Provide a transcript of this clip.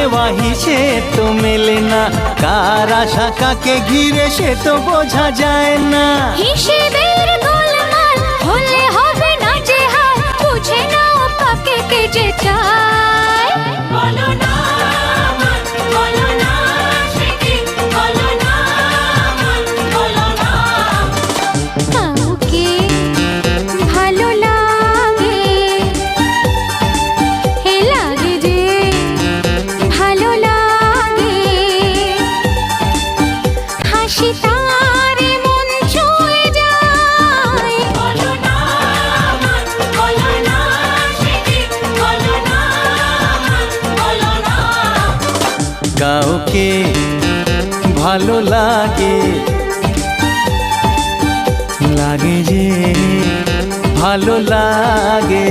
নেওয়া হিসেব তো মেলে না, কার আশা কাকে ঘিরে সে তো বোঝা যায় না। হিসেবের গোলমাল হলে হবে না যে হাল, বুঝে নাও কাকে কে যে চায়। বলো না বলো না সে কি, বলো না বলো না। কাউকে ভালো লাগে, হে লাগে যে ভালো লাগে, হাসি তার মন ছুঁয়ে যায়। বলো না সে কি, বলো না বলো না। কাউকে ভালো লাগে, লাগে যে ভালো লাগে।